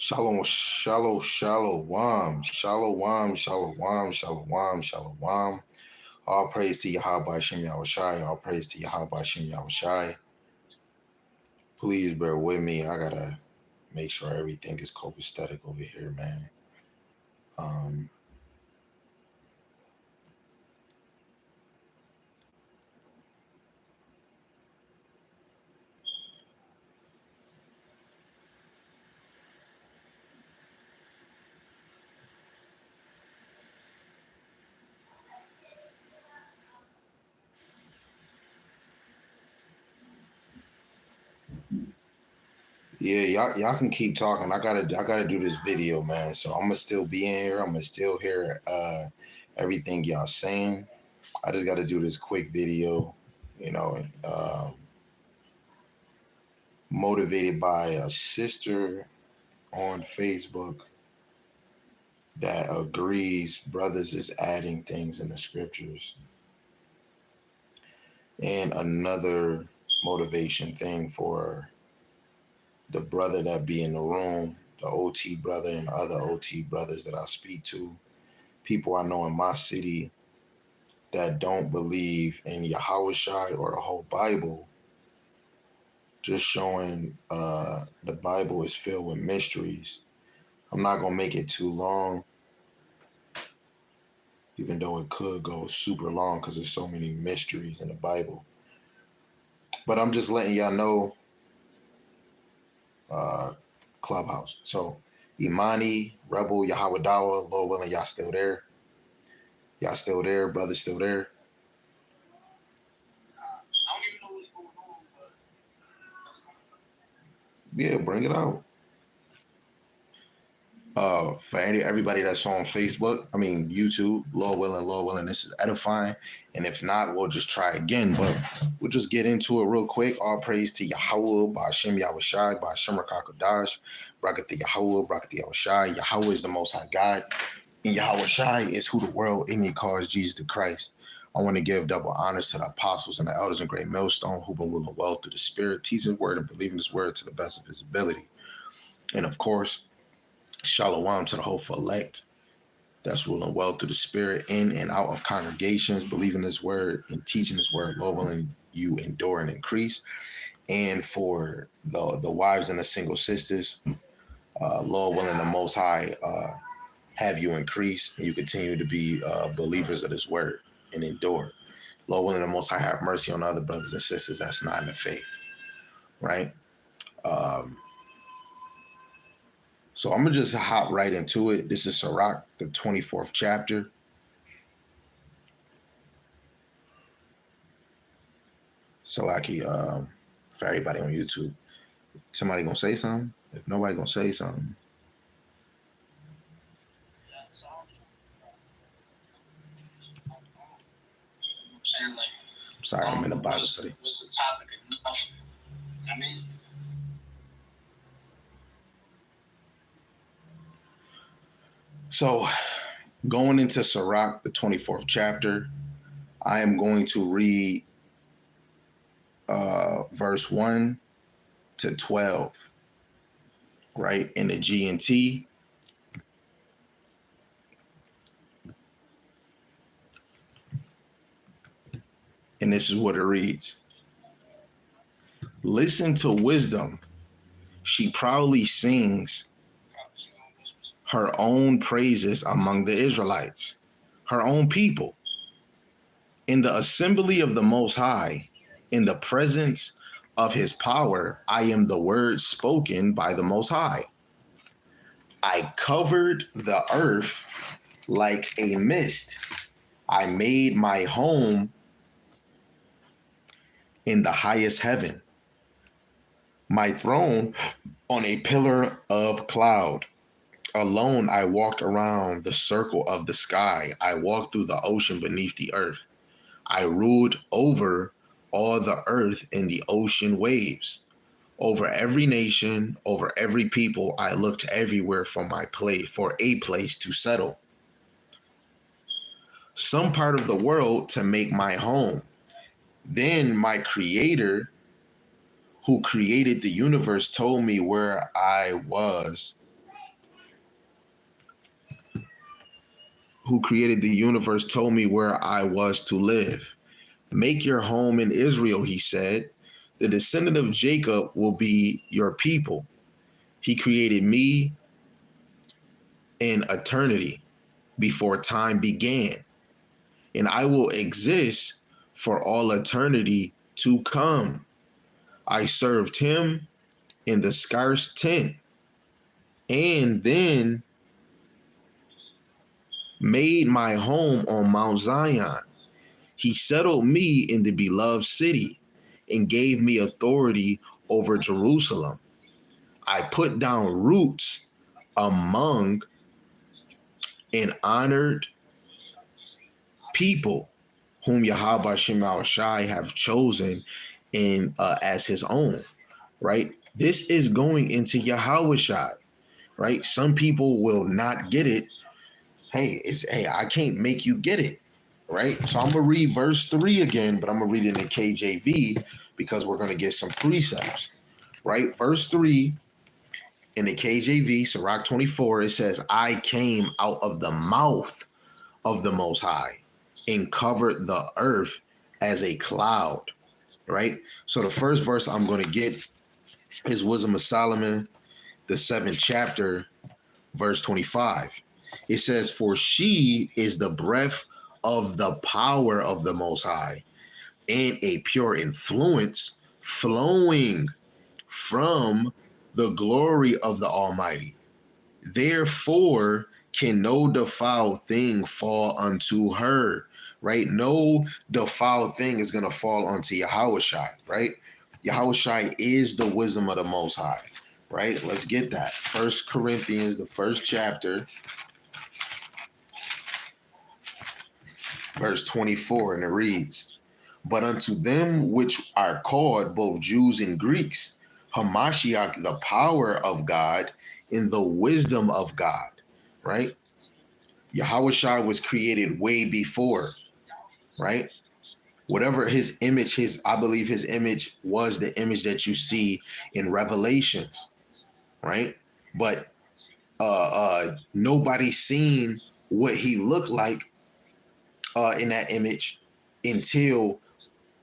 Shalom, shalom, shalom, shalom, shalom, shalom, shalom. All praise to Yahweh Hashem Yahushai. All praise to Yahweh Hashem Yahushai. Please bear with me. I gotta make sure everything is copacetic over here, man. Um, yeah, y'all can keep talking. I gotta do this video, man. So I'm gonna still be in here. I'm gonna still hear everything y'all saying. I just gotta do this quick video, you know. Motivated by a sister on Facebook that agrees brothers is adding things in the scriptures, and another motivation thing for the brother that be in the room, the OT brother and other OT brothers that I speak to, people I know in my city that don't believe in Yahushua or the whole Bible, just showing the Bible is filled with mysteries. I'm not gonna make it too long, even though it could go super long because there's so many mysteries in the Bible. But I'm just letting y'all know, uh, Clubhouse. So Imani, Rebel, Yahweh Dawa, Lord willing, y'all still there? Y'all still there? Brothers still there? I don't even know what's going on, but yeah, bring it out. For everybody that's on Facebook, I mean YouTube, Lord willing, this is edifying. And if not, we'll just try again. But we'll just get into it real quick. All praise to Yahweh, Ba'ashem Yahushai, Ba'ashem Rakakadash, Brakati Yahweh, Brakati Yahushai. Yahweh is the Most High God, and Yahushai is who the world in calls Jesus the Christ. I want to give double honors to the apostles and the elders in Great Millstone who've been willing well through the Spirit, teaching His word and believing His word to the best of His ability. And of course, Shalom to the hopeful elect that's ruling well through the Spirit in and out of congregations, believing His word and teaching His word, Lord willing, you endure and increase. And for the wives and the single sisters, Lord willing, the Most High have you increase and you continue to be believers of His word and endure. Lord willing, the Most High have mercy on other brothers and sisters that's not in the faith, right? Um, So I'm gonna just hop right into it. This is Sirach, the 24th chapter. Salaki, for everybody on YouTube. Somebody gonna say something? If nobody gonna say something. Sorry, I'm in a Bible study. What's the topic enough? I mean, so going into Sirach, the 24th chapter, I am going to read verse 1 to 12, right, in the G&T. And this is what it reads. Listen to wisdom. She proudly sings her own praises among the Israelites, her own people. In the assembly of the Most High, in the presence of His power, I am the word spoken by the Most High. I covered the earth like a mist. I made my home in the highest heaven, my throne on a pillar of cloud. Alone I walked around the circle of the sky. I walked through the ocean beneath the earth. I ruled over all the earth in the ocean waves. Over every nation, over every people, I looked everywhere for a place to settle. Some part of the world to make my home. Then my creator, who created the universe, told me where I was who created the universe, told me where I was to live. Make your home in Israel, he said. The descendant of Jacob will be your people. He created me in eternity before time began, and I will exist for all eternity to come. I served him in the scarce tent and then made my home on Mount Zion. He settled me in the beloved city and gave me authority over Jerusalem. I put down roots among an honored people whom Yahweh Shema Shai have chosen in as his own, right? This is going into Yahweh Shai, right? Some people will not get it. Hey, I can't make you get it, right? So I'm gonna read verse 3 again, but I'm gonna read it in KJV because we're gonna get some precepts, right? Verse 3 in the KJV, Sirach 24, it says, I came out of the mouth of the Most High and covered the earth as a cloud, right? So the first verse I'm going to get is Wisdom of Solomon, the 7th chapter, verse 25. It says, for she is the breath of the power of the Most High and a pure influence flowing from the glory of the Almighty. Therefore can no defiled thing fall unto her, right? No defiled thing is going to fall onto Yahushai, right? Yahushai is the wisdom of the Most High, right? Let's get that. 1 Corinthians, the 1st chapter, verse 24, and it reads, but unto them which are called, both Jews and Greeks, Hamashiach, the power of God, in the wisdom of God, right? Yahushua was created way before, right? Whatever his image, I believe his image was the image that you see in Revelations, right? But nobody seen what he looked like in that image until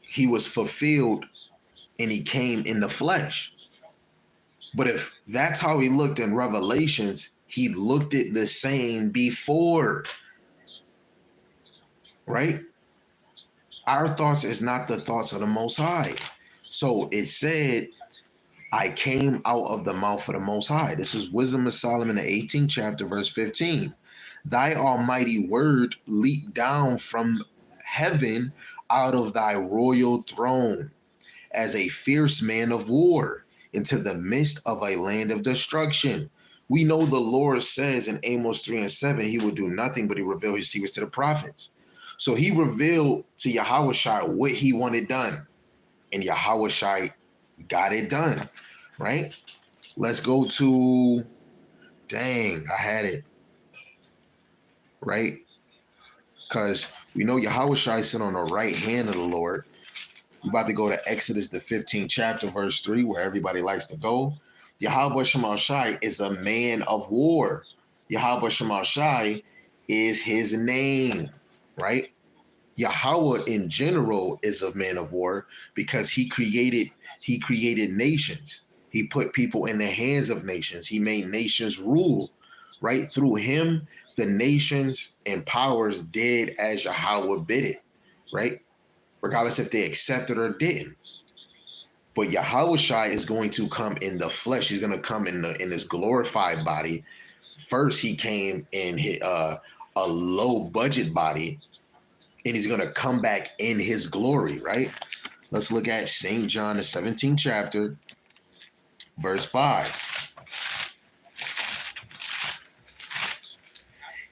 he was fulfilled and he came in the flesh. But if that's how he looked in Revelations, he looked it the same before, right? Our thoughts is not the thoughts of the Most High. So it said, I came out of the mouth of the Most High. This is Wisdom of Solomon, the 18th chapter, verse 15. Thy almighty word leaped down from heaven out of thy royal throne as a fierce man of war into the midst of a land of destruction. We know the Lord says in Amos 3 and 7, he will do nothing but he revealed his secrets to the prophets. So he revealed to Yahushua what he wanted done, and Yahushua got it done, right? Let's go to, dang, I had it, right? Because we know Yahushua sit on the right hand of the Lord. We're about to go to Exodus, the 15th chapter, verse 3, where everybody likes to go. Yahweh Shema Shai is a man of war. Yahweh Shema Shai is his name, right? Yahweh in general is a man of war because he created nations. He put people in the hands of nations. He made nations rule, right? Through him, the nations and powers did as Yahweh bid it, right? Regardless if they accepted or didn't. But Yahushua is going to come in the flesh. He's going to come in his glorified body. First, he came in a low budget body, and he's going to come back in his glory, right? Let's look at St. John, the 17th chapter, verse 5.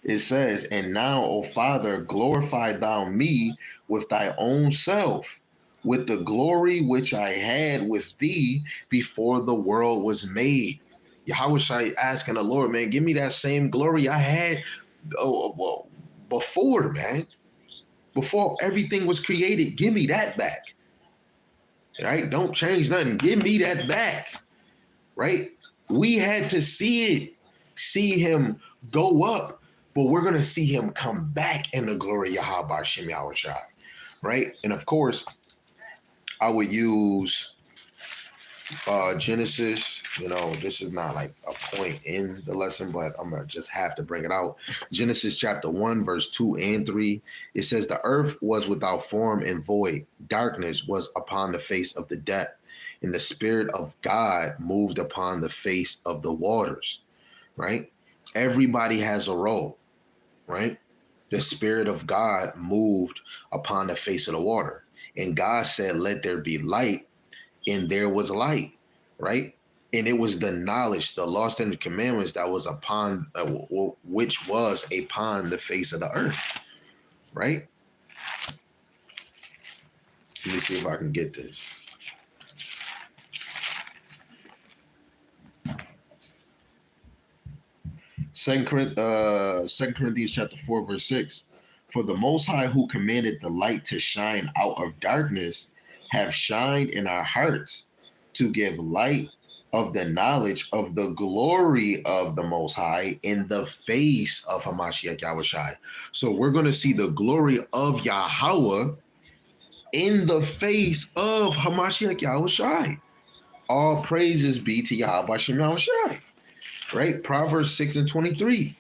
It says, and now, O Father, glorify thou me with thy own self, with the glory which I had with thee before the world was made. Yahushua asking the Lord, man, give me that same glory I had before, man. Before everything was created, give me that back. Right? Don't change nothing. Give me that back. Right? We had to see him go up but we're going to see him come back in the glory of Yahweh Hashem Yahushai, right? And of course, I would use Genesis. This is not like a point in the lesson, but I'm gonna just have to bring it out. Genesis chapter 1, verse 2 and 3. It says, the earth was without form and void. Darkness was upon the face of the depth, and the Spirit of God moved upon the face of the waters. Right? Everybody has a role, right? The Spirit of God moved upon the face of the water. And God said, let there be light, and there was light, right? And it was the knowledge, the law, and the commandments that was upon, which was upon the face of the earth, right? Let me see if I can get this. Second Corinthians chapter 4, verse 6. For the Most High, who commanded the light to shine out of darkness, have shined in our hearts to give light of the knowledge of the glory of the Most High in the face of Hamashiach Yahushai. So we're going to see the glory of Yahweh in the face of Hamashiach Yahushai. All praises be to Yahweh Shem Yahushai. Right? Proverbs 6 and 23.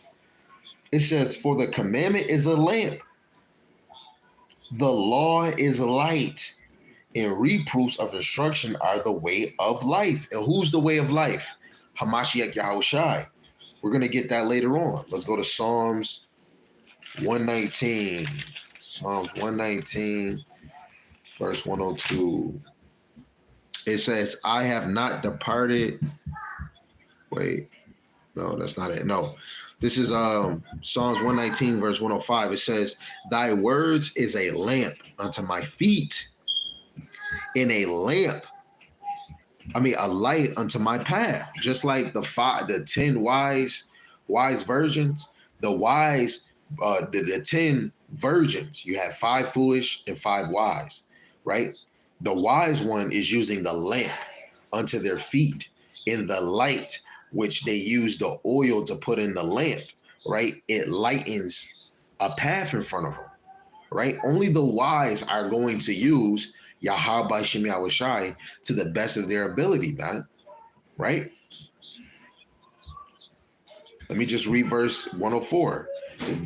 It says, for the commandment is a lamp, the law is light, and reproofs of instruction are the way of life. And who's the way of life? Hamashiach Yahushai. We're going to get that later on. Let's go to Psalms 119. Psalms 119, verse 102. It says, I have not departed. Wait, no, that's not it. No, this is Psalms 119, verse 105. It says, thy words is a lamp unto my feet, and a light unto my path. Just like the 10 wise virgins, the 10 virgins, you have 5 foolish and 5 wise, right? The wise one is using the lamp unto their feet, in the light which they use the oil to put in the lamp, right? It lightens a path in front of them, right? Only the wise are going to use Yahweh Shem Yahushai to the best of their ability, man, right? Let me just read verse 104.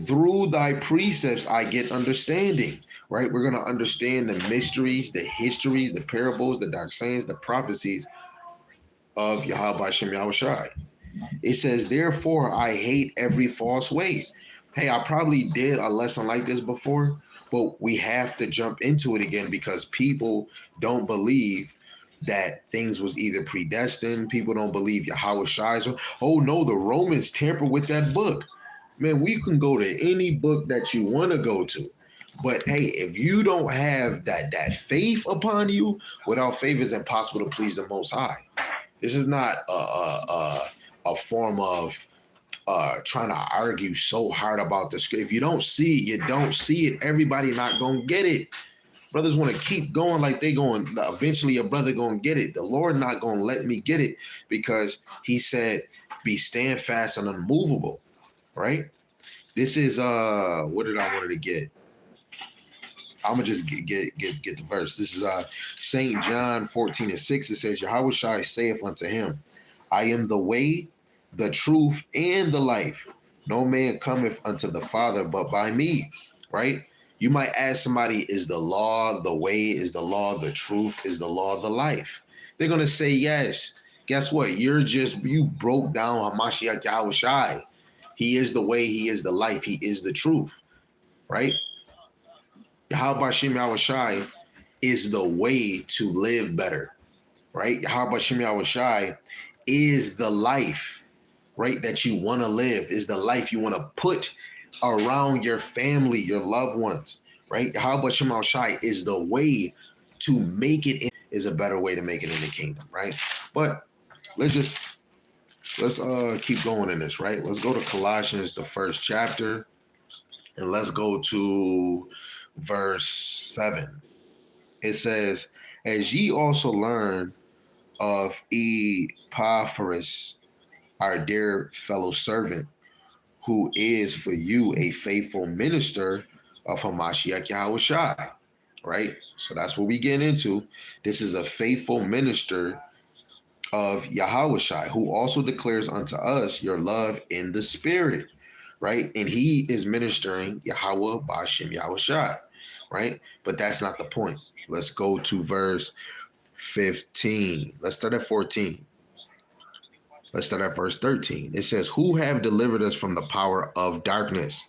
Through thy precepts I get understanding, right? We're going to understand the mysteries, the histories, the parables, the dark sayings, the prophecies of Yahweh Shem Yahushai. It says, therefore I hate every false way. Hey, I probably did a lesson like this before, but we have to jump into it again because people don't believe that things was either predestined. People don't believe Yahweh Shai's. Oh no, the Romans tampered with that book. Man, we can go to any book that you want to go to. But hey, if you don't have that faith upon you, without faith it's impossible to please the Most High. This is not a form of trying to argue so hard about this. If you don't see it, you don't see it. Everybody not gonna get it. Brothers want to keep going like they going. Eventually, a brother gonna get it. The Lord not gonna let me get it because He said, "Be stand fast and unmovable." Right? This is what did I wanted to get? I'm gonna just get the verse. This is Saint John 14 and 6. It says, Yahweh Shai saith unto him, I am the way, the truth, and the life. No man cometh unto the Father but by me. Right? You might ask somebody, is the law the way? Is the law the truth? Is the law the life? They're gonna say yes. Guess what? You broke down Hamashiach Yahweh Shai. He is the way, he is the life, he is the truth. Right? Yahweh Shem Yahushai is the way to live better, right? Yahweh Shem Yahushai is the life, right, that you want to live, is the life you want to put around your family, your loved ones, right? Yahweh Shem Yahushai is the way to make it, is a better way to make it in the kingdom, right? But let's keep going in this, right? Let's go to Colossians, the 1st chapter, and let's go to verse 7. It says, as ye also learn of Epaphras, our dear fellow servant, who is for you a faithful minister of Hamashiach Yahushai, right? So that's what we get into. This is a faithful minister of Yahushai, who also declares unto us your love in the spirit, right? And he is ministering Yahweh Bashem Yahushai, right? But that's not the point. Let's go to verse 15. Let's start at 14. Let's start at verse 13. It says, who have delivered us from the power of darkness,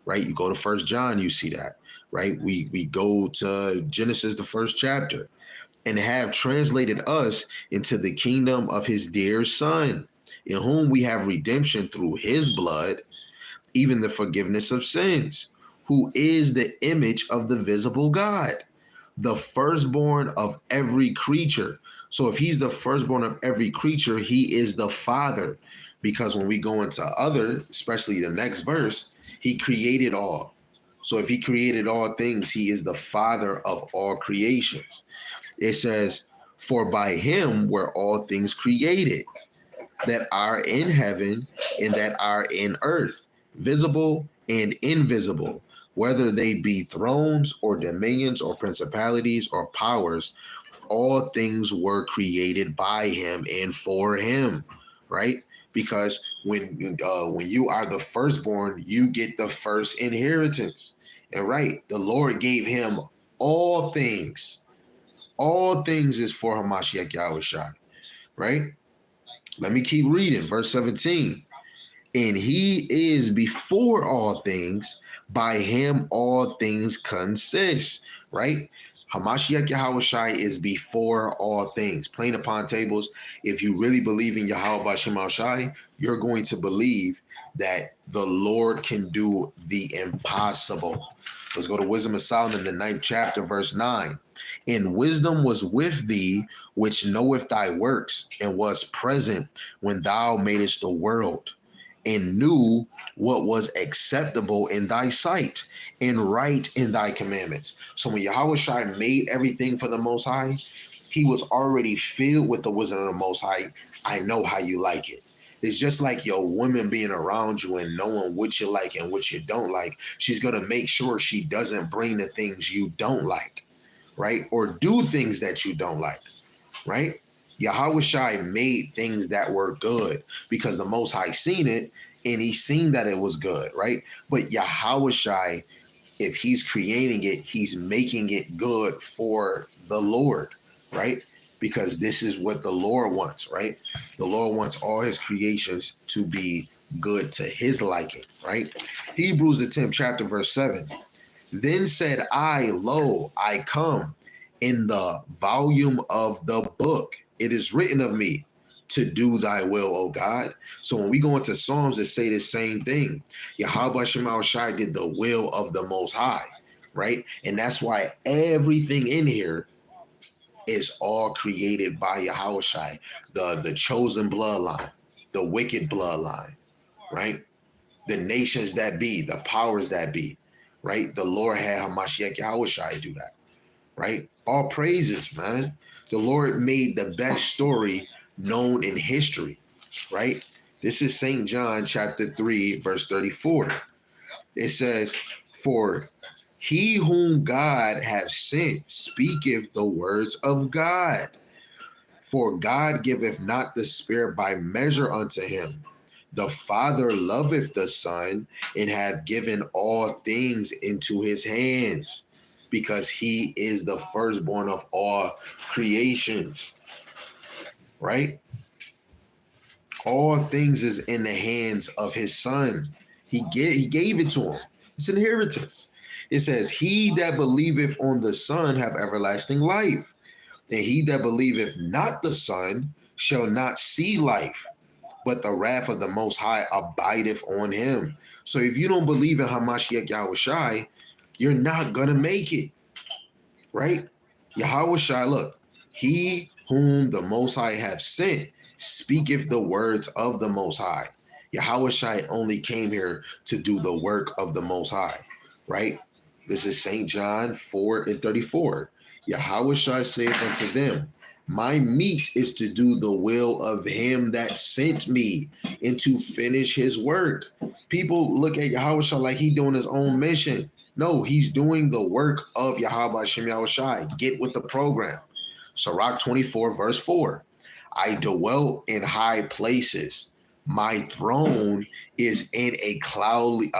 right? You go to First John, you see that, right? We go to Genesis, the first chapter, and have translated us into the kingdom of his dear son, in whom we have redemption through his blood, even the forgiveness of sins, who is the image of the visible God, the firstborn of every creature. So if he's the firstborn of every creature, he is the father. Because when we go into other, especially the next verse, he created all. So if he created all things, he is the father of all creations. It says, for by him were all things created, that are in heaven and that are in earth, visible and invisible, whether they be thrones or dominions or principalities or powers, all things were created by him and for him, right? Because when you are the firstborn, you get the first inheritance. And right, the Lord gave him all things. All things is for Hamashiach Yahushai, right? Let me keep reading. Verse 17. And he is before all things, by him all things consist, right? Hamashiach Yahushai is before all things. Plain upon tables, if you really believe in Yahweh Bashem Yahushai, you're going to believe that the Lord can do the impossible. Let's go to Wisdom of Solomon, the 9th chapter, verse 9. And wisdom was with thee, which knoweth thy works, and was present when thou madest the world, and knew what was acceptable in thy sight, and right in thy commandments. So when Yahushua made everything for the Most High, he was already filled with the wisdom of the Most High. I know how you like it. It's just like your woman being around you and knowing what you like and what you don't like. She's going to make sure she doesn't bring the things you don't like, right? Or do things that you don't like, right? Yahushua made things that were good because the Most High seen it and he seen that it was good, right? But Yahushua, if he's creating it, he's making it good for the Lord, right? Because this is what the Lord wants, right? The Lord wants all his creations to be good to his liking, right? Hebrews, the 10th chapter, verse 7. Then said I, lo, I come. In the volume of the book, it is written of me to do thy will, O God. So when we go into Psalms, it say the same thing. Yahweh Shema Shai did the will of the Most High, right? And that's why everything in here is all created by Yahushai, the chosen bloodline, the wicked bloodline, right? The nations that be, the powers that be, right? The Lord had Hamashiach Yahushai do that, right? All praises, man. The Lord made the best story known in history, right? This is St. John chapter 3, verse 34. It says, for he whom God hath sent speaketh the words of God. For God giveth not the Spirit by measure unto him. The Father loveth the Son, and hath given all things into his hands, because he is the firstborn of all creations, right? All things is in the hands of his Son. He gave it to him. It's inheritance. It says, he that believeth on the Son have everlasting life, and he that believeth not the Son shall not see life, but the wrath of the Most High abideth on him. So if you don't believe in Hamashiach Yahushai, you're not going to make it, right? Yahushai, look, he whom the Most High hath sent speaketh the words of the Most High. Yahushai only came here to do the work of the Most High, right? This is St. John 4 and 34. Yahushua saith unto them, My meat is to do the will of him that sent me and to finish his work. People look at Yahweh like he doing his own mission. No, he's doing the work of Yahweh Shem Yahweh. Get with the program. Sirach 24, verse 4. I dwell in high places. My throne is in a cloudy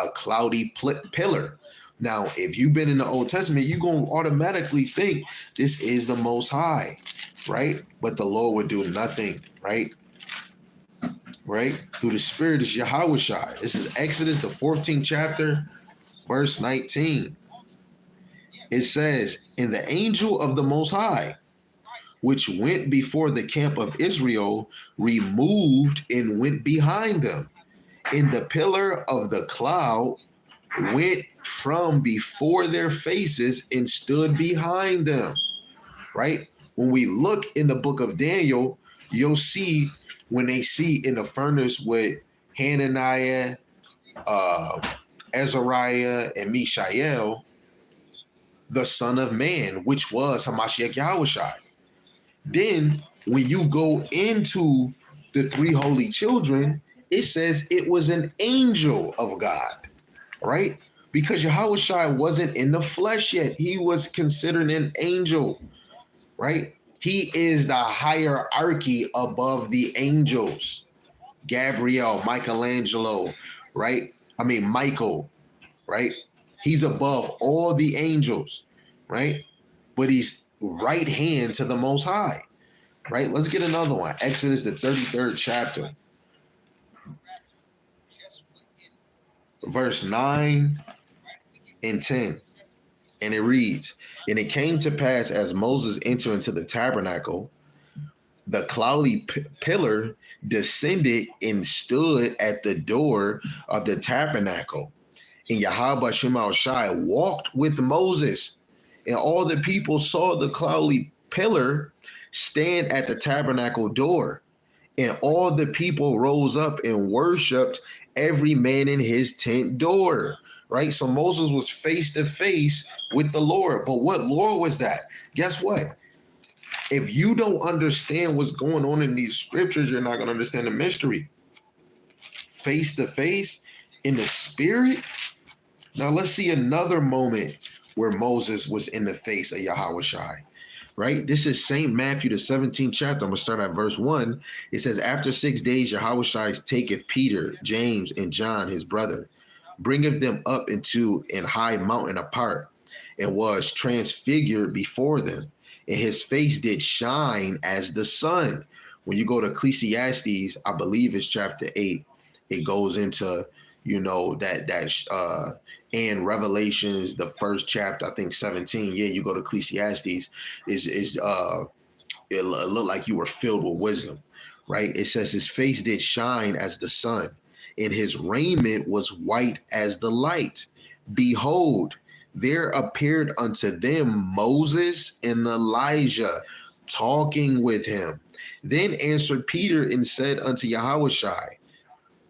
pillar. Now, if you've been in the Old Testament, you're going to automatically think this is the Most High, right? But the Lord would do nothing, right? Right? Through the Spirit is Yahweh Shai. This is Exodus, the 14th chapter, verse 19. It says, and the angel of the Most High, which went before the camp of Israel, removed and went behind them. And the pillar of the cloud went from before their faces and stood behind them. Right? When we look in the book of Daniel, you'll see when they see in the furnace with Hananiah, Azariah, and Mishael, the Son of Man, which was Hamashiach Yahushai. Then when you go into the three holy children, it says it was an angel of God, right? Because Yahushua wasn't in the flesh yet. He was considered an angel, right? He is the hierarchy above the angels. Gabriel, Michelangelo, right? I mean, Michael, right? He's above all the angels, right? But he's right hand to the Most High, right? Let's get another one. Exodus, the 33rd chapter, verse 9 and 10. And it reads, and it came to pass as Moses entered into the tabernacle, the cloudy pillar descended and stood at the door of the tabernacle. And Yahweh Shema Shai walked with Moses, and all the people saw the cloudy pillar stand at the tabernacle door. And all the people rose up and worshiped, every man in his tent door. Right? So Moses was face to face with the Lord. But what Lord was that? Guess what? If you don't understand what's going on in these scriptures, you're not going to understand the mystery. Face to face in the spirit. Now let's see another moment where Moses was in the face of Yahweh Shai. Right? This is St. Matthew, the 17th chapter. I'm going to start at verse 1. It says, after 6 days, Yahweh Shai taketh Peter, James, and John, his brother, bringeth them up into an high mountain apart, and was transfigured before them. And his face did shine as the sun. When you go to Ecclesiastes, I believe it's chapter 8, it goes into, and Revelations, the first chapter, I think 17. Yeah, you go to Ecclesiastes, it looked like you were filled with wisdom, right? It says his face did shine as the sun, and his raiment was white as the light. Behold, there appeared unto them Moses and Elijah talking with him. Then answered Peter and said unto Yahushua,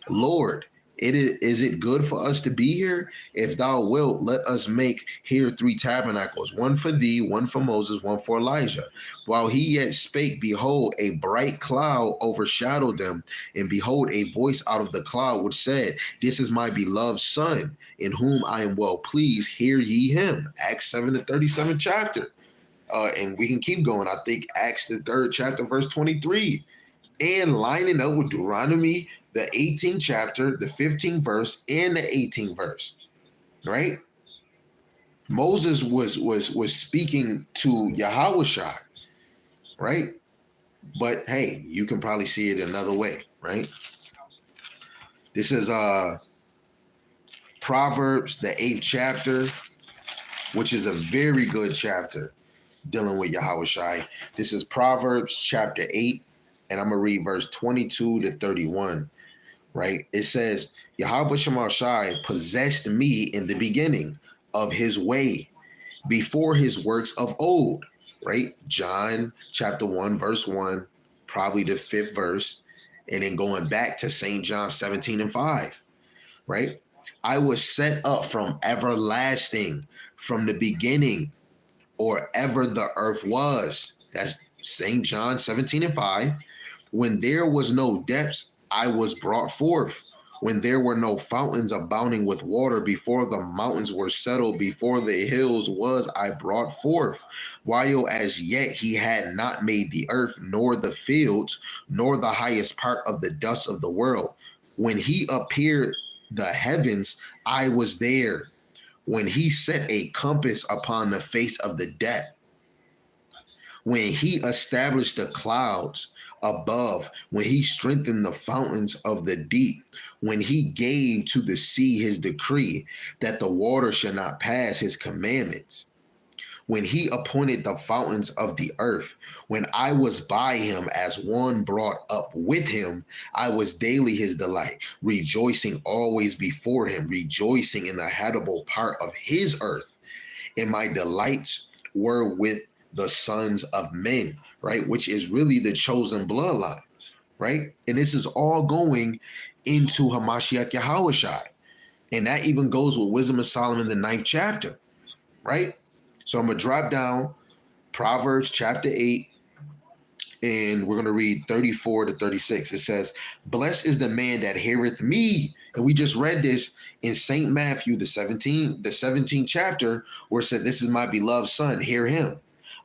Lord, is it good for us to be here? If thou wilt, let us make here 3 tabernacles, one for thee, one for Moses, one for Elijah. While he yet spake, behold, a bright cloud overshadowed them, and behold, a voice out of the cloud which said, this is my beloved son, in whom I am well pleased, hear ye him. Acts 7 to 37 chapter. And we can keep going. I think Acts the 3rd chapter, verse 23. And lining up with Deuteronomy, the 18th chapter, the 15th verse, and the 18th verse, right? Moses was speaking to Yahushua, right? But hey, you can probably see it another way, right? This is Proverbs, the 8th chapter, which is a very good chapter dealing with Yahushua. This is Proverbs chapter 8, and I'm going to read verse 22 to 31. Right? It says, Yahweh Shema Shai possessed me in the beginning of his way, before his works of old. Right? John chapter 1, verse 1, probably the 5th verse, and then going back to St. John 17 and 5. Right? I was set up from everlasting, from the beginning, or ever the earth was. That's St. John 17:5. When there was no depths, I was brought forth. When there were no fountains abounding with water, before the mountains were settled, before the hills was I brought forth. While as yet he had not made the earth, nor the fields, nor the highest part of the dust of the world. When he appeared the heavens, I was there. When he set a compass upon the face of the depth, when he established the clouds above, when he strengthened the fountains of the deep, when he gave to the sea his decree that the water should not pass his commandments, when he appointed the fountains of the earth, when I was by him as one brought up with him, I was daily his delight, rejoicing always before him, rejoicing in the habitable part of his earth. And my delights were with the sons of men, right? Which is really the chosen bloodline, right? And this is all going into Hamashiach Yahushai. And that even goes with Wisdom of Solomon, the 9th chapter, right? So I'm going to drop down Proverbs chapter 8, and we're going to read 34 to 36. It says, blessed is the man that heareth me. And we just read this in St. Matthew, the 17th chapter, where it said, this is my beloved son, hear him.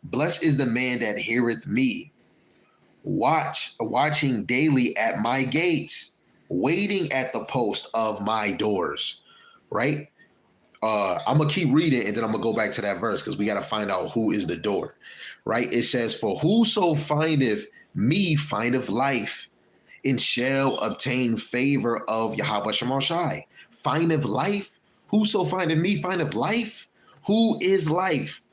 Blessed is the man that heareth me, watching daily at my gates, waiting at the post of my doors, right? I'm going to keep reading, and then I'm going to go back to that verse because we got to find out who is the door, right? It says, for whoso findeth me findeth life, and shall obtain favor of Yahweh Shemashai. Findeth life? Whoso findeth me findeth life? Who is life?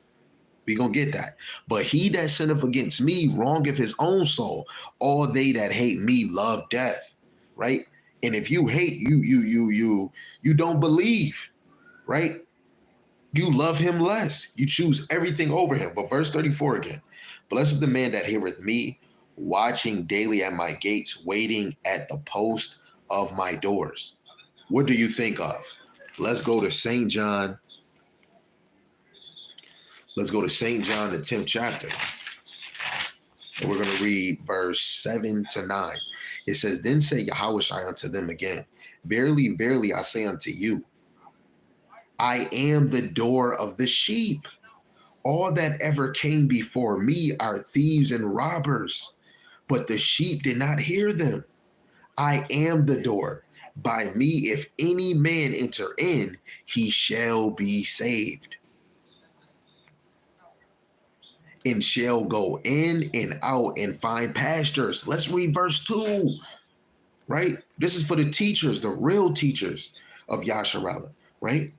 We gonna get that. But he that sinneth against me wrongeth his own soul. All they that hate me love death, right? And if you hate, you don't believe, right? You love him less. You choose everything over him. But verse 34 again. Blessed is the man that heareth me, watching daily at my gates, waiting at the post of my doors. What do you think of? Let's go to St. John. Let's go to St. John, the 10th chapter. And we're going to read verse 7 to 9. It says, then said Yahushua unto them again, verily, verily, I say unto you, I am the door of the sheep. All that ever came before me are thieves and robbers, but the sheep did not hear them. I am the door. By me, if any man enter in, he shall be saved, and shall go in and out and find pastures. Let's read verse 2, right? This is for the teachers, the real teachers of Yasharallah, right?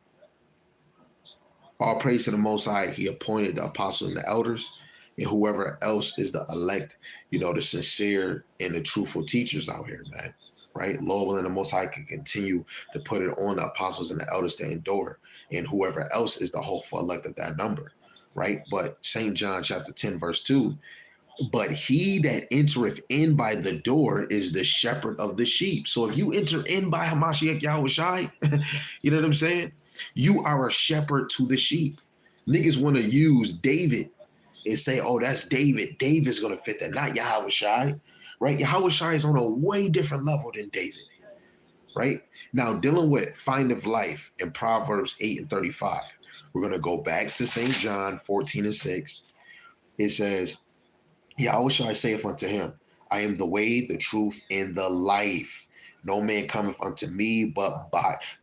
All praise to the Most High. He appointed the apostles and the elders, and whoever else is the elect, the sincere and the truthful teachers out here, man, right? Lord willing, the Most High can continue to put it on the apostles and the elders to endure, and whoever else is the hopeful elect of that number, right? But St. John chapter 10, verse 2, but he that entereth in by the door is the shepherd of the sheep. So if you enter in by Hamashiach Yahushai, you know what I'm saying? You are a shepherd to the sheep. Niggas want to use David and say, oh, that's David. David's going to fit that, not Yahushai, right? Yahushai is on a way different level than David, right? Now, dealing with findeth life in Proverbs 8 and 35, we're going to go back to St. John 14 and 6. It says, Yahushua saith unto him, I am the way, the truth, and the life. No man cometh unto me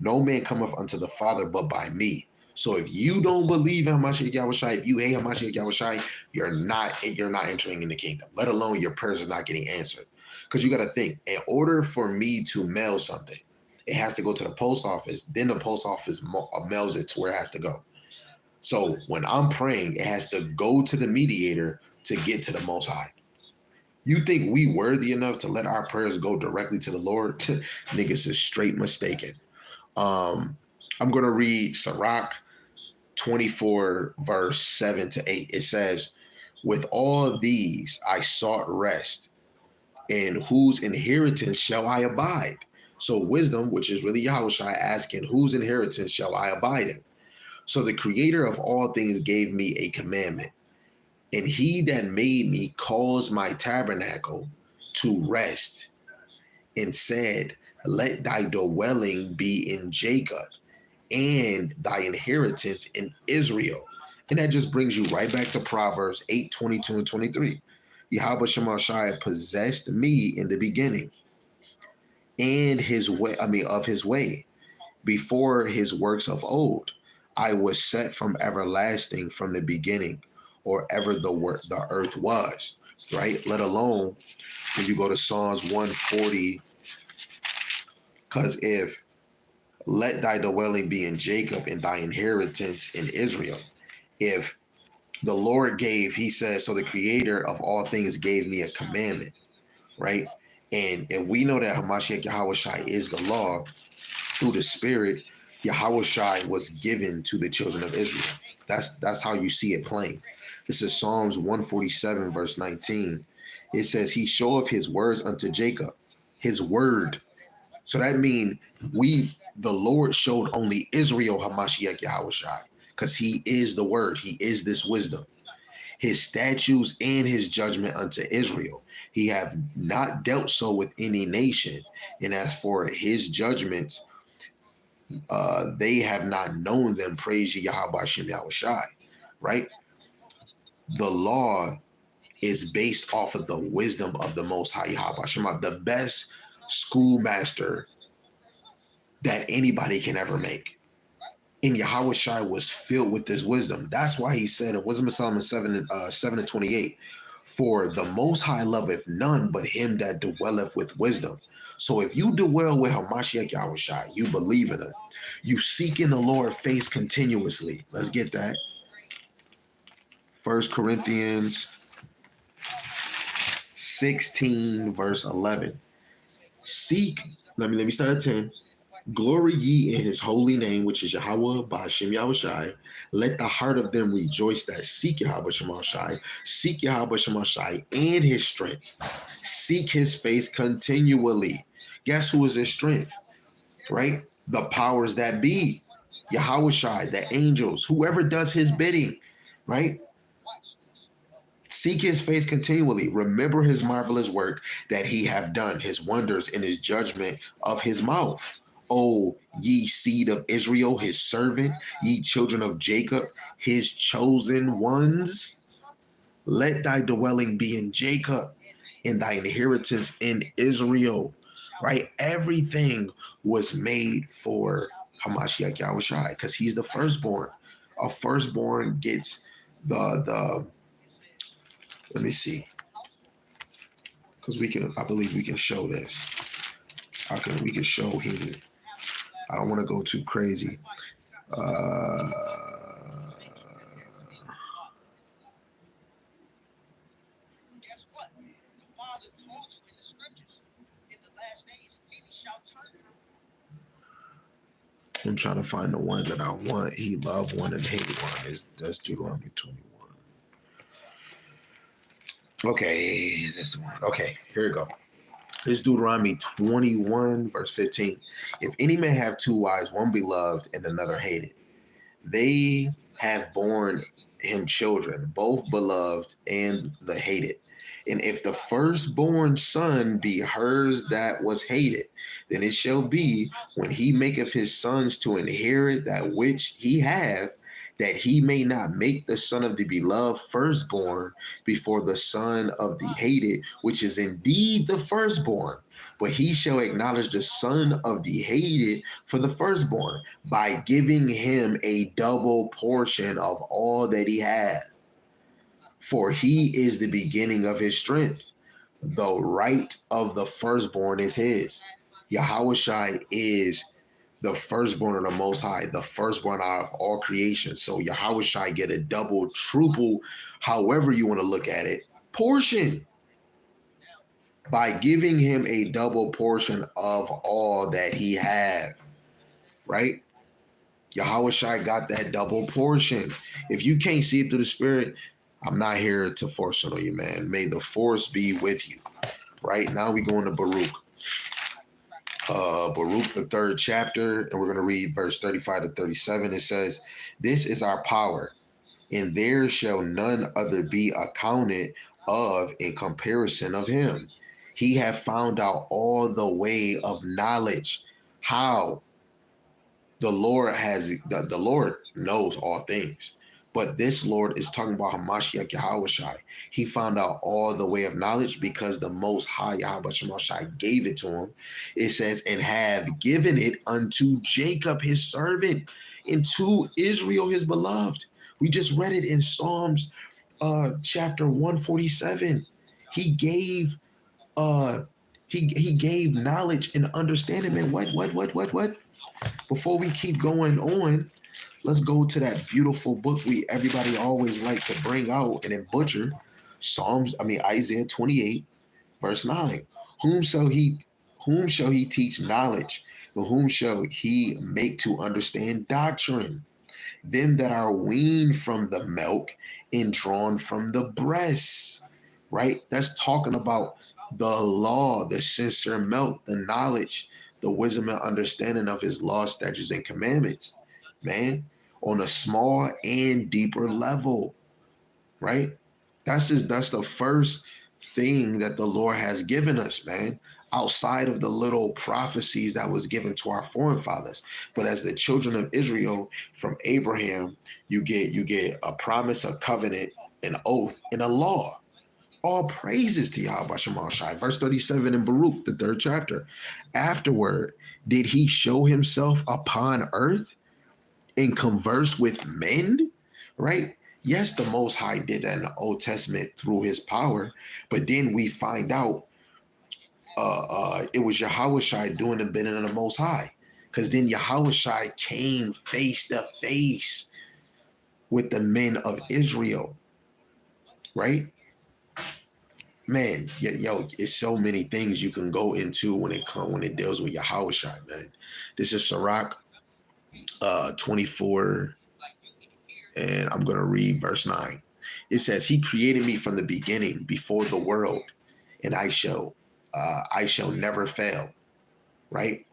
no man cometh unto the Father but by me. So if you don't believe in Hamashiach Yahushua, if you hate Hamashiach Yahushua, you're not entering in the kingdom, let alone your prayers are not getting answered. Because you got to think, in order for me to mail something, it has to go to the post office. Then the post office mails it to where it has to go. So when I'm praying, it has to go to the mediator to get to the Most High. You think we worthy enough to let our prayers go directly to the Lord? Niggas is straight mistaken. I'm going to read Sirach 24, verse 7 to 8. It says, with all these I sought rest, in whose inheritance shall I abide? So wisdom, which is really Yahushua, asking, whose inheritance shall I abide in? So the creator of all things gave me a commandment, And he that made me caused my tabernacle to rest and said, let thy dwelling be in Jacob and thy inheritance in Israel. And that just brings you right back to Proverbs 8:22 and 23. Yahweh Shemashai possessed me in the beginning and his way, of his way, before his works of old. I was set from everlasting from the beginning, or ever the earth was, right? Let alone when you go to Psalms 140, because if let thy dwelling be in Jacob and thy inheritance in Israel. If the Lord gave, he says, so the creator of all things gave me a commandment, right? And if we know that Hamashiach Yahushai is the law through the spirit, Yahushai was given to the children of Israel. That's how you see it plain. This is Psalms 147, verse 19. It says, he showeth his words unto Jacob, his word. So that means the Lord showed only Israel Hamashiach Yahushai, because he is the word. He is this wisdom. His statutes and his judgment unto Israel. He have not dealt so with any nation. And as for his judgments, they have not known them. Praise ye Yahweh Shem Yahushai, right? The law is based off of the wisdom of the Most High Yahweh Shema, the best schoolmaster that anybody can ever make. And Yahweh Shai was filled with this wisdom. That's why he said in Wisdom of Solomon 7:28, for the Most High loveth none but him that dwelleth with wisdom. So if you dwell with Hamashiach Yahweh Shai, you believe in him, you seek in the Lord's face continuously. Let's get that. 1 Corinthians 16, verse 11. Seek, let me start at 10. Glory ye in his holy name, which is Yahweh Ba'ashem Yahushai. Let the heart of them rejoice that seek Yahweh Shemashai. Seek Yahweh Shemashai and his strength. Seek his face continually. Guess who is his strength? Right? The powers that be. Yahweh Shai, the angels, whoever does his bidding. Right? Seek his face continually. Remember his marvelous work that he have done, his wonders in his judgment of his mouth. O ye seed of Israel, his servant, ye children of Jacob, his chosen ones. Let thy dwelling be in Jacob, and thy inheritance in Israel. Right? Everything was made for Hamashiach Yahushai, because he's the firstborn. A firstborn gets the let me see, because I believe we can show this. We can show him. I don't want to go too crazy. I'm trying to find the one that I want. He loved one and hated one. That's Deuteronomy 21. Okay, this one. Okay, here we go. This is Deuteronomy 21, verse 15. If any man have two wives, one beloved and another hated, they have borne him children, both beloved and the hated. And if the firstborn son be hers that was hated, then it shall be when he maketh his sons to inherit that which he have, that he may not make the son of the beloved firstborn before the son of the hated, which is indeed the firstborn. But he shall acknowledge the son of the hated for the firstborn by giving him a double portion of all that he had. For he is the beginning of his strength. The right of the firstborn is his. Yahushai is the firstborn of the Most High, the firstborn out of all creation. So Yahushai get a double, triple, however you want to look at it, portion by giving him a double portion of all that he had, right? Yahushai got that double portion. If you can't see it through the spirit, I'm not here to force it on you, man. May the force be with you. Right now we go into Baruch. Baruch, the 3rd chapter, and we're going to read verse 35 to 37. It says, this is our power and there shall none other be accounted of in comparison of him. He hath found out all the way of knowledge. How? The Lord knows all things. But this Lord is talking about Hamashiach Yahushai. He found out all the way of knowledge because the Most High Yahweh Shemashai gave it to him. It says, and have given it unto Jacob his servant, and to Israel his beloved. We just read it in Psalms chapter 147. He gave uh he gave knowledge and understanding. Man, what? Before we keep going on, let's go to that beautiful book we everybody always like to bring out and then butcher. Isaiah 28, verse 9. Whom shall he whom shall he teach knowledge? And whom shall he make to understand doctrine? Them that are weaned from the milk and drawn from the breast. Right? That's talking about the law, the sincere milk, the knowledge, the wisdom and understanding of his law, statutes, and commandments, man, on a small and deeper level, right? That's the first thing that the Lord has given us, man, outside of the little prophecies that was given to our forefathers. But as the children of Israel from Abraham, you get a promise, a covenant, an oath, and a law. All praises to Yahweh Shemashai. Verse 37 in Baruch, the 3rd chapter. Afterward, did he show himself upon earth and converse with men? Right? Yes, the Most High did that in the Old Testament through his power, but then we find out it was Yahushai doing the bidding of the Most High. Because then Yahushai came face to face with the men of Israel, right? Man, yo, it's so many things you can go into when it deals with Yahushai, man. This is Sirach 24, and I'm gonna read verse 9. It says, "He created me from the beginning, before the world, and I shall never fail." Right.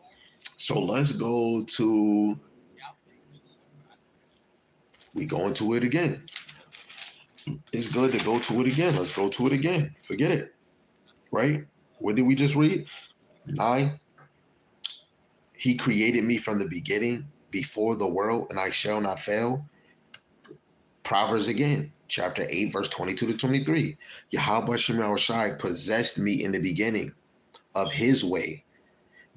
So let's go to. We go into it again. It's good to go to it again. Let's go to it again. Forget it. Right? What did we just read? 9. He created me from the beginning, before the world, and I shall not fail. Proverbs again, chapter 8, verse 22 to 23. Yahweh Shemashai possessed me in the beginning of his way,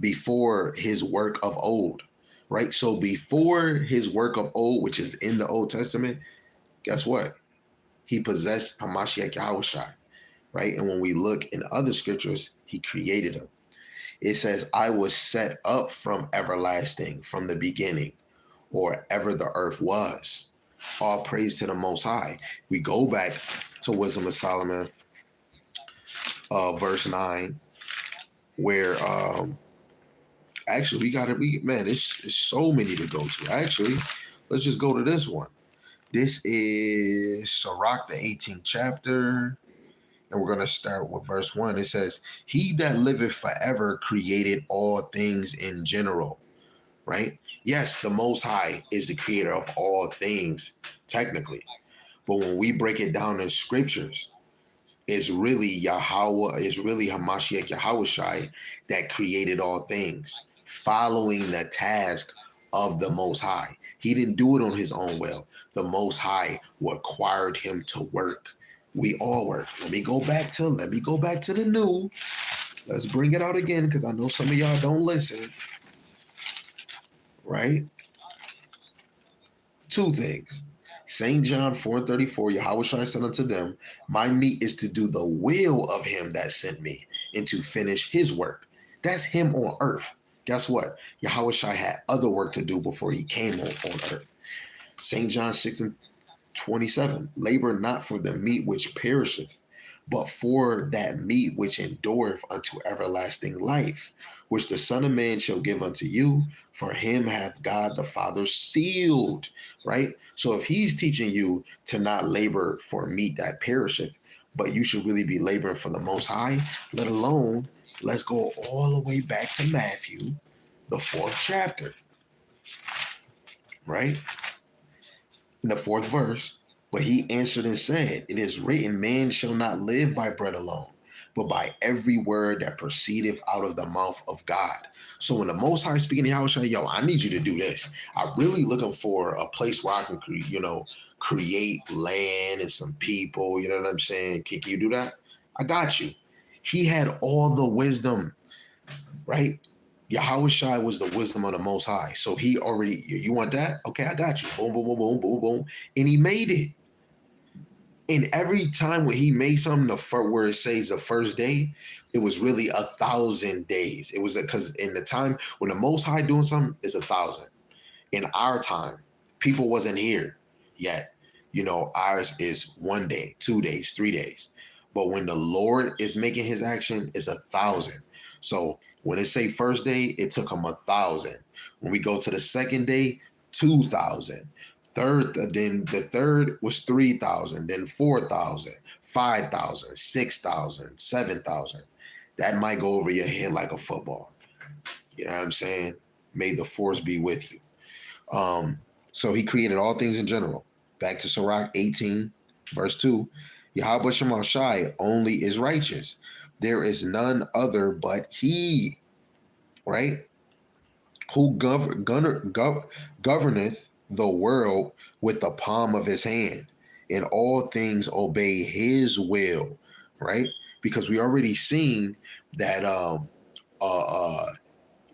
before his work of old. Right? So before his work of old, which is in the Old Testament, guess what? He possessed Hamashiach Yahushai, right? And when we look in other scriptures, he created him. It says, I was set up from everlasting, from the beginning, or ever the earth was. All praise to the Most High. We go back to Wisdom of Solomon, verse 9, where actually it's so many to go to. Actually, let's just go to this one. This is Sirach, the 18th chapter, and we're going to start with verse 1. It says, he that liveth forever created all things in general, right? Yes, the Most High is the creator of all things, technically. But when we break it down in scriptures, it's really Yahweh, it's really Hamashiach Yahushai that created all things, following the task of the Most High. He didn't do it on his own will. The Most High required him to work. We all work. Let me go back to the new. Let's bring it out again, because I know some of y'all don't listen. Right? 2 things. St. John 4:34, Yahushua said unto them, my meat is to do the will of him that sent me, and to finish his work. That's him on earth. Guess what? Yahushua had other work to do before he came on earth. St. John 6:27, labor not for the meat which perisheth, but for that meat which endureth unto everlasting life, which the Son of Man shall give unto you. For him hath God the Father sealed, right? So if he's teaching you to not labor for meat that perisheth, but you should really be laboring for the Most High, let alone, let's go all the way back to Matthew, the 4th chapter, right? In the 4th verse, But he answered and said, it is written, man shall not live by bread alone, but by every word that proceedeth out of the mouth of God. So when the Most High speaking to Yahushua, yo, I need you to do this. I'm really looking for a place where I can, create land and some people. You know what I'm saying? Can you do that? I got you. He had all the wisdom, right? Yahushua was the wisdom of the Most High. So he already, you want that? Okay, I got you. Boom, boom, boom, boom, boom, boom. And he made it. And every time when he made something, where it says the first day, it was really 1,000 days. It was because in the time when the Most High doing something is 1,000. In our time, people wasn't here yet. Ours is 1 day, 2 days, 3 days. But when the Lord is making his action, it's 1,000. So when it say first day, it took him 1,000. When we go to the second day, 2,000. Then the third was 3,000, then 4,000, 5,000, 6,000, 7,000. That might go over your head like a football. You know what I'm saying? May the force be with you. So he created all things in general. Back to Sirach 18, verse 2. Yahweh Shema Shai only is righteous. There is none other but he, right? Who governeth the world with the palm of his hand, and all things obey his will, right? Because we already seen that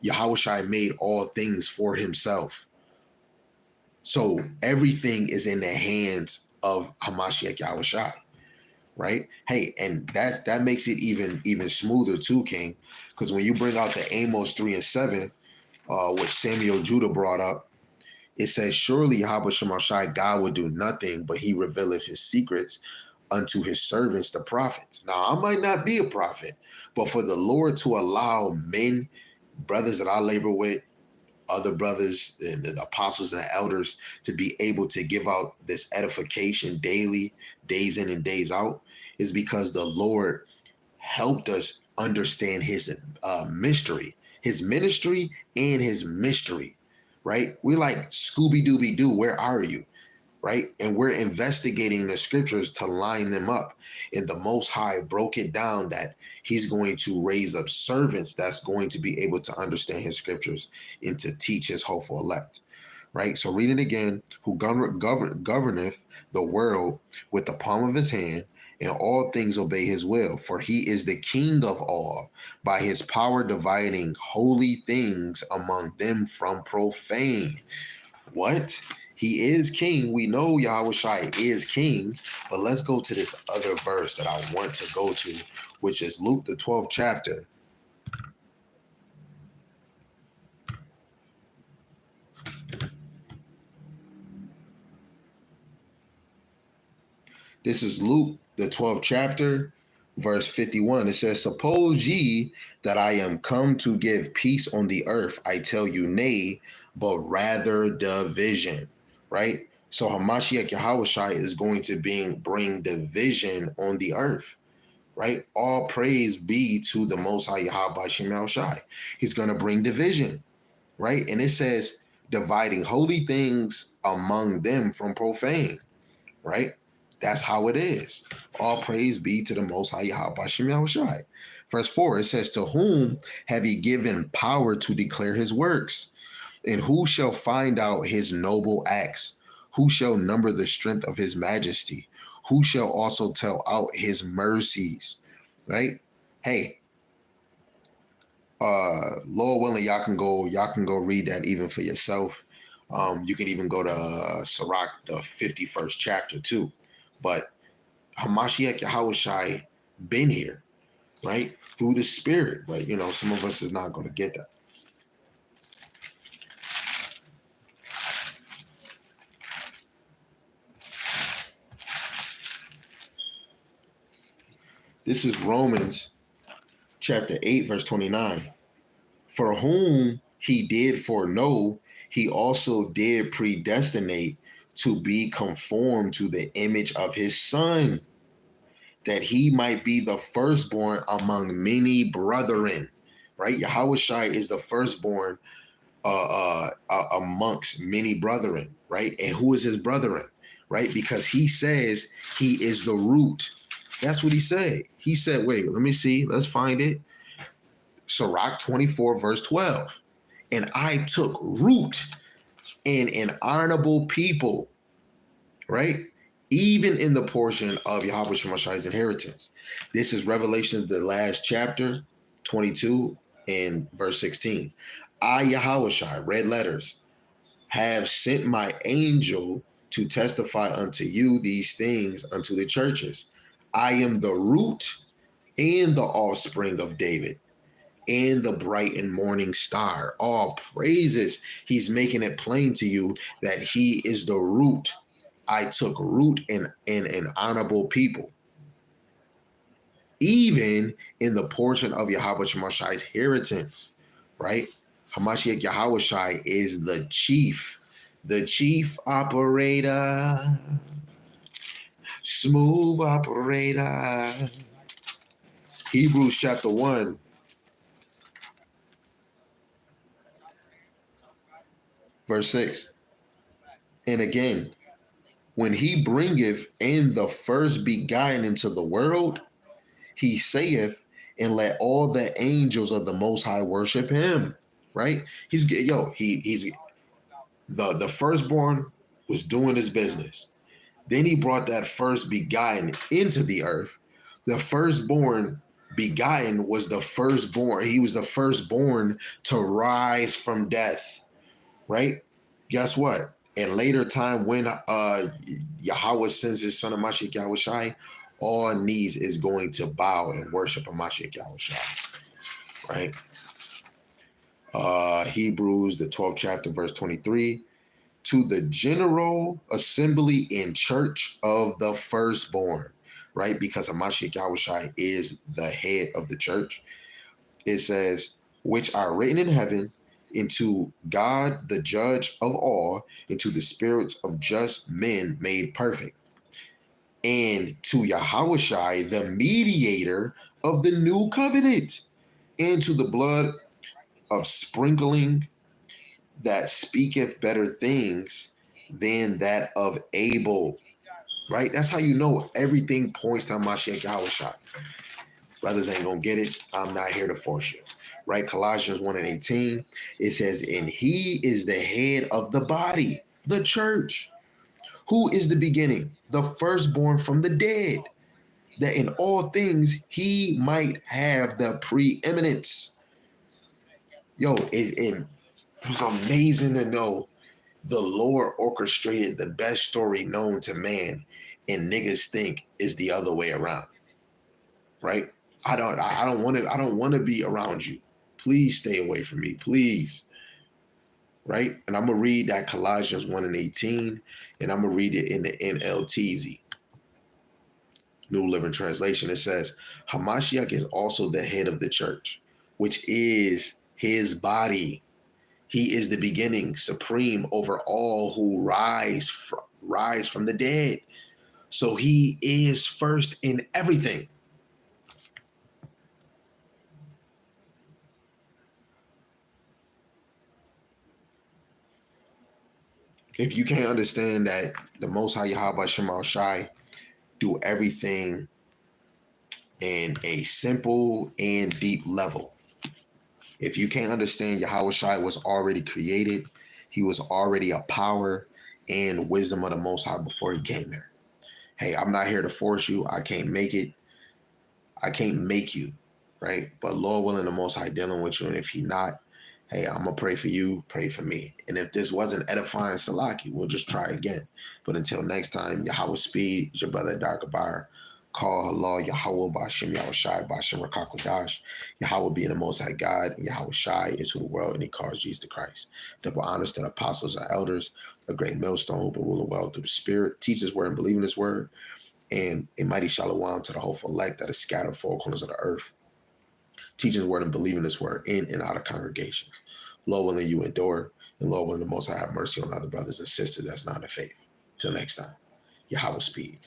Yahushua made all things for himself. So everything is in the hands of Hamashiach Yahushua, right? Hey, and that makes it even smoother too, King, because when you bring out the Amos 3 and 7, which Samuel Judah brought up, it says, surely Yahweh Shemashai, God will do nothing, but he revealeth his secrets unto his servants, the prophets. Now, I might not be a prophet, but for the Lord to allow men, brothers that I labor with, other brothers, and the apostles and the elders, to be able to give out this edification daily, days in and days out, is because the Lord helped us understand his mystery, his ministry and his mystery, right? We're like Scooby-Dooby-Doo, where are you? Right? And we're investigating the scriptures to line them up. And the Most High broke it down that he's going to raise up servants that's going to be able to understand his scriptures and to teach his hopeful elect. Right? So read it again. Who governeth the world with the palm of his hand, and all things obey his will. For he is the king of all, by his power dividing holy things among them from profane. What? He is king. We know Yahweh Shai is king, but let's go to this other verse that I want to go to, which is Luke, the 12th chapter. This is Luke, the 12th chapter, verse 51. It says, suppose ye that I am come to give peace on the earth. I tell you, nay, but rather division, right? So Hamashiach Yahushua is going to bring division on the earth, right? All praise be to the Most High Yahweh Shem Shai. He's going to bring division, right? And it says, dividing holy things among them from profane, right? That's how it is. All praise be to the Most High Yahweh Shem Shai. Verse 4, it says, to whom have he given power to declare his works? And who shall find out his noble acts? Who shall number the strength of his majesty? Who shall also tell out his mercies? Right? Hey, Lord willing, y'all can go read that even for yourself. You can even go to Sirach, the 51st chapter too. But Hamashiach Yahushai been here, right? Through the spirit. But some of us is not going to get that. This is Romans chapter 8, verse 29. For whom he did foreknow, he also did predestinate to be conformed to the image of his son, that he might be the firstborn among many brethren. Right? Yahushua is the firstborn amongst many brethren. Right? And who is his brethren? right? Because he says he is the root. That's what he said. He said, wait, let me see. Let's find it. Sirach 24, verse 12. And I took root in an honorable people, right? Even in the portion of Yahweh Shemashai's inheritance. This is Revelation, the last chapter, 22 and verse 16. I, Yahweh, red letters, have sent my angel to testify unto you these things unto the churches. I am the root and the offspring of David and the bright and morning star. All praises. He's making it plain to you that he is the root. I took root in an honorable people, even in the portion of Yahweh Shemashai's inheritance, right? Hamashiach Yahweh Shai is the chief operator, smooth operator. Hebrews chapter 1, verse 6. And again, when he bringeth in the first begotten into the world, he saith, and let all the angels of the Most High worship him. Right? He's the firstborn was doing his business. Then he brought that first begotten into the earth. The firstborn begotten was the firstborn. He was the firstborn to rise from death. Right? Guess what? In later time, when Yahweh sends his son Hamashiach Yahweh Shai, all knees is going to bow and worship Hamashiach Yahweh Shai. Right? Hebrews, the 12th chapter, verse 23. To the general assembly in church of the firstborn, right? Because Hamashiach Yahweh Shai is the head of the church. It says, which are written in heaven, into God, the judge of all, into the spirits of just men made perfect, and to Yahweh Shai, the mediator of the new covenant, and to the blood of sprinkling that speaketh better things than that of Abel. Right? That's how you know everything points to Hamashiach Yahweh Shai. Brothers ain't gonna get it. I'm not here to force you. Right? Colossians 1 and 18, it says, and he is the head of the body, the church, who is the beginning, the firstborn from the dead, that in all things he might have the preeminence. Yo, it's amazing to know the Lord orchestrated the best story known to man, and niggas think is the other way around. Right? I don't want to be around you. Please stay away from me, please. Right? And I'm gonna read that Colossians 1 and 18, and I'm gonna read it in the NLTZ, New Living Translation. It says, Hamashiach is also the head of the church, which is his body. He is the beginning, supreme over all who rise from the dead. So he is first in everything. If you can't understand that the Most High Yahweh Shema Shai do everything in a simple and deep level, if you can't understand Yahweh Shai was already created, he was already a power and wisdom of the Most High before he came here. Hey, I'm not here to force you. I can't make it. I can't make you, right? But Lord willing, the Most High dealing with you. And if he not, hey, I'm going to pray for you, pray for me. And if this wasn't edifying Salaki, we'll just try again. But until next time, Yahweh Speed, it's your brother Darkabar. Call Allah, Yahweh, Bashim, Yahweh Shai, Bashim, Rakakodash. Yahweh being the Most High God, and Yahweh Shai is who the world, and he calls Jesus the Christ. Double honors to the apostles and elders, a great millstone who will rule well through the Spirit, teach his word and believe in his word, and a mighty shalom to the hopeful elect that is scattered four corners of the earth. Teach his word and believe in his word in and out of congregations. Lord willing, you endure, and Lord willing, the Most High have mercy on other brothers and sisters that's not in the faith. Till next time, Yahweh Speed.